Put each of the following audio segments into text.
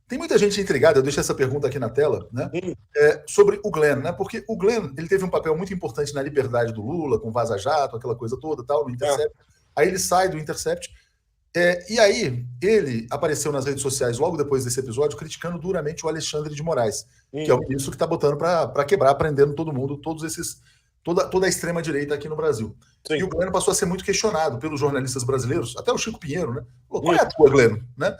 Tem muita gente intrigada, eu deixei essa pergunta aqui na tela, né? Sobre o Glenn, né? Porque o Glenn, ele teve um papel muito importante na liberdade do Lula, com Vaza Jato, aquela coisa toda, tal, no Intercept. Aí ele sai do Intercept. E aí, ele apareceu nas redes sociais logo depois desse episódio, criticando duramente o Alexandre de Moraes, que é o ministro que está botando para quebrar, prendendo todo mundo, toda a extrema-direita aqui no Brasil. Sim. E o Glenn passou a ser muito questionado pelos jornalistas brasileiros, até o Chico Pinheiro, né? Qual é a tua, Glenn? Né?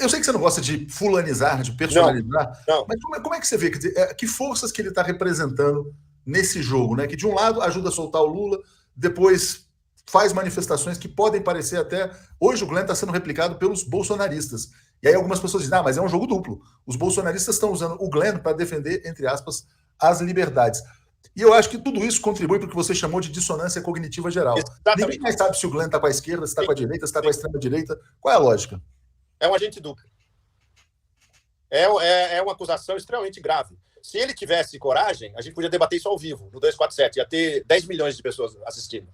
Eu sei que você não gosta de fulanizar, de personalizar, não. Mas como é que você vê? Quer dizer, que forças que ele está representando nesse jogo, né? Que de um lado ajuda a soltar o Lula, depois faz manifestações que podem parecer até... Hoje o Glenn está sendo replicado pelos bolsonaristas. E aí algumas pessoas dizem, mas é um jogo duplo. Os bolsonaristas estão usando o Glenn para defender, entre aspas, as liberdades. E eu acho que tudo isso contribui para o que você chamou de dissonância cognitiva geral. Exatamente. Ninguém mais sabe se o Glenn está com a esquerda, se está com a direita, se está com a extrema-direita. Qual é a lógica? É um agente duplo. É uma acusação extremamente grave. Se ele tivesse coragem, a gente podia debater isso ao vivo, no 247. Ia ter 10 milhões de pessoas assistindo.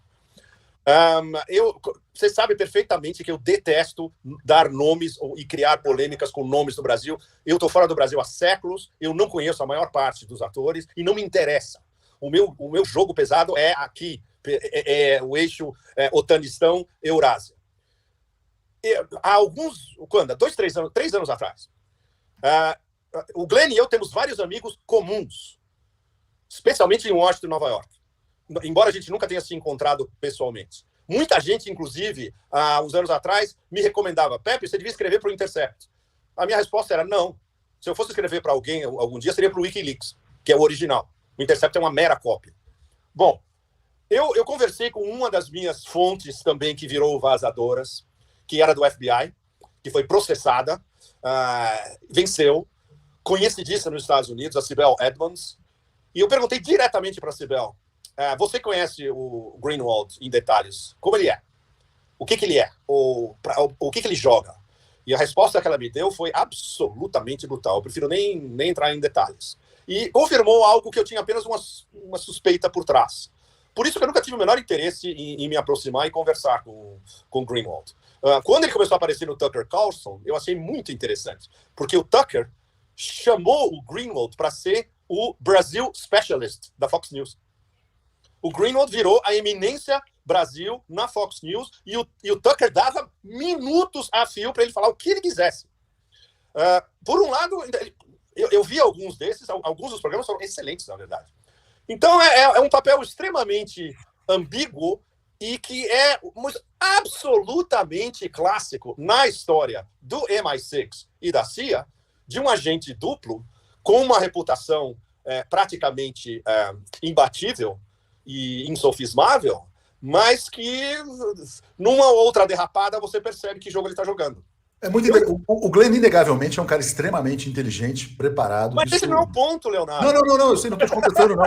Você sabe perfeitamente que eu detesto dar nomes e criar polêmicas com nomes do Brasil. Eu estou fora do Brasil há séculos, eu não conheço a maior parte dos atores e não me interessa. O meu jogo pesado é aqui, o eixo Otanistão, Eurásia. Há alguns, quando? 3 anos atrás, o Glenn e eu temos vários amigos comuns, especialmente em Washington e Nova York. Embora a gente nunca tenha se encontrado pessoalmente. Muita gente, inclusive, há uns anos atrás, me recomendava, Pepe, você devia escrever para o Intercept. A minha resposta era não. Se eu fosse escrever para alguém algum dia, seria para o Wikileaks, que é o original. O Intercept é uma mera cópia. Bom, eu conversei com uma das minhas fontes também, que virou vazadoras, que era do FBI, que foi processada, venceu, conhecidíssima nos Estados Unidos, a Sibel Edmonds, e eu perguntei diretamente para a Sibel, você conhece o Greenwald em detalhes? Como ele é? O que ele é? O que ele joga? E a resposta que ela me deu foi absolutamente brutal. Eu prefiro nem entrar em detalhes. E confirmou algo que eu tinha apenas uma suspeita por trás. Por isso que eu nunca tive o menor interesse em me aproximar e conversar com o Greenwald. Quando ele começou a aparecer no Tucker Carlson, eu achei muito interessante. Porque o Tucker chamou o Greenwald para ser o Brasil Specialist da Fox News. O Greenwald virou a eminência Brasil na Fox News e o Tucker dava minutos a fio para ele falar o que ele quisesse. Por um lado, eu vi alguns desses, alguns dos programas foram excelentes, na verdade. Então, é um papel extremamente ambíguo e que é absolutamente clássico na história do MI6 e da CIA, de um agente duplo com uma reputação praticamente imbatível e insofismável, mas que numa outra derrapada você percebe que jogo ele está jogando. O Glenn, inegavelmente, é um cara extremamente inteligente, preparado. Mas esse não é o ponto, Leonardo. Não, eu sei, não estou te contestando, não.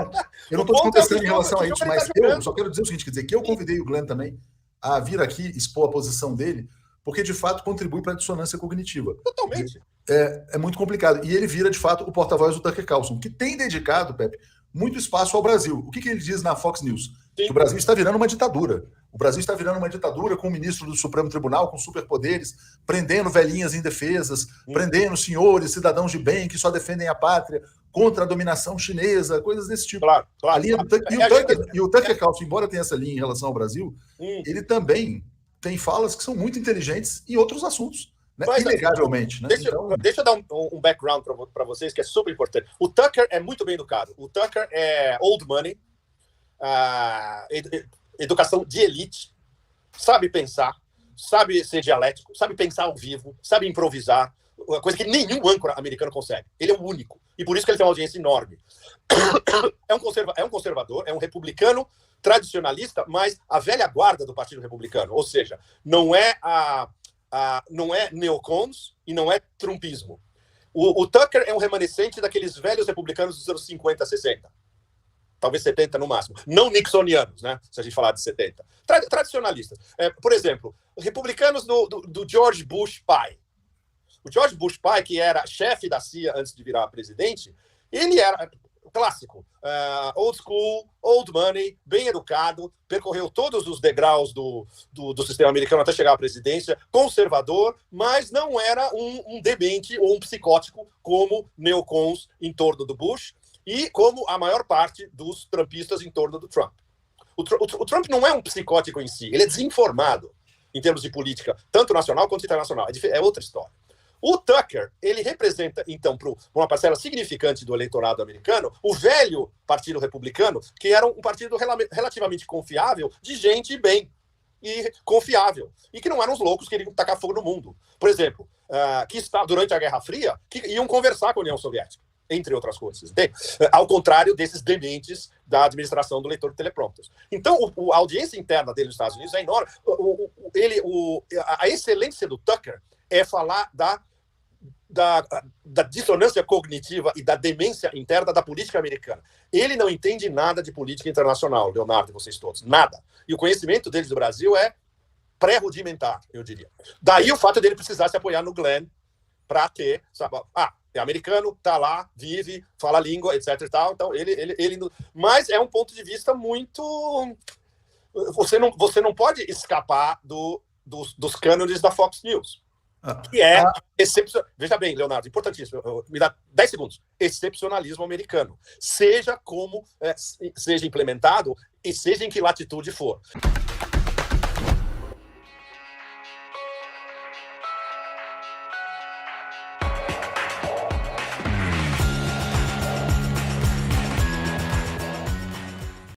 Eu não estou te contestando em relação a isso, mas eu só quero dizer o seguinte, quer dizer, que eu convidei o Glenn também a vir aqui expor a posição dele, porque, de fato, contribui para a dissonância cognitiva. Totalmente. É muito complicado. E ele vira, de fato, o porta-voz do Tucker Carlson, que tem dedicado, Pepe, muito espaço ao Brasil. O que ele diz na Fox News? Sim. Que o Brasil está virando uma ditadura. O Brasil está virando uma ditadura com o ministro do Supremo Tribunal, com superpoderes, prendendo velhinhas indefesas, prendendo senhores, cidadãos de bem que só defendem a pátria contra a dominação chinesa, coisas desse tipo. Claro. E o Tucker Carlson, embora tenha essa linha em relação ao Brasil, ele também tem falas que são muito inteligentes em outros assuntos. Né? Inegavelmente. Né? Deixa eu dar um background para vocês, que é super importante. O Tucker é muito bem educado. O Tucker é old money, educação de elite, sabe pensar, sabe ser dialético, sabe pensar ao vivo, sabe improvisar, uma coisa que nenhum âncora americano consegue. Ele é o único. E por isso que ele tem uma audiência enorme. É um conservador, é um republicano tradicionalista, mas a velha guarda do Partido Republicano. Ou seja, não é neocons e não é trumpismo. O Tucker é um remanescente daqueles velhos republicanos dos anos 50, 60. Talvez 70 no máximo. Não nixonianos, né? Se a gente falar de 70. Tradicionalistas. Por exemplo, republicanos do George Bush pai. O George Bush pai, que era chefe da CIA antes de virar presidente, ele era clássico, old school, old money, bem educado, percorreu todos os degraus do sistema americano até chegar à presidência, conservador, mas não era um demente ou um psicótico como neocons em torno do Bush e como a maior parte dos trumpistas em torno do Trump. O Trump não é um psicótico em si, ele é desinformado em termos de política, tanto nacional quanto internacional. É outra história. O Tucker, ele representa, então, para uma parcela significante do eleitorado americano, o velho Partido Republicano, que era um partido relativamente confiável, de gente bem e confiável, e que não eram os loucos que queriam tacar fogo no mundo. Por exemplo, que durante a Guerra Fria, que iam conversar com a União Soviética, entre outras coisas. Entende? Ao contrário desses dementes da administração do leitor de teleprompters. Então, a audiência interna dele nos Estados Unidos é enorme. A excelência do Tucker é falar da dissonância cognitiva e da demência interna da política americana. Ele não entende nada de política internacional, Leonardo e vocês todos. Nada. E o conhecimento deles do Brasil é pré-rudimentar, eu diria. Daí o fato dele precisar se apoiar no Glenn para ter, sabe, é americano, tá lá, vive, fala a língua, etc e tal. Então, mas é um ponto de vista muito... Você não pode escapar dos cânones da Fox News. Que é excepcional. Veja bem, Leonardo, importantíssimo, me dá 10 segundos. Excepcionalismo americano. Seja como seja implementado e seja em que latitude for.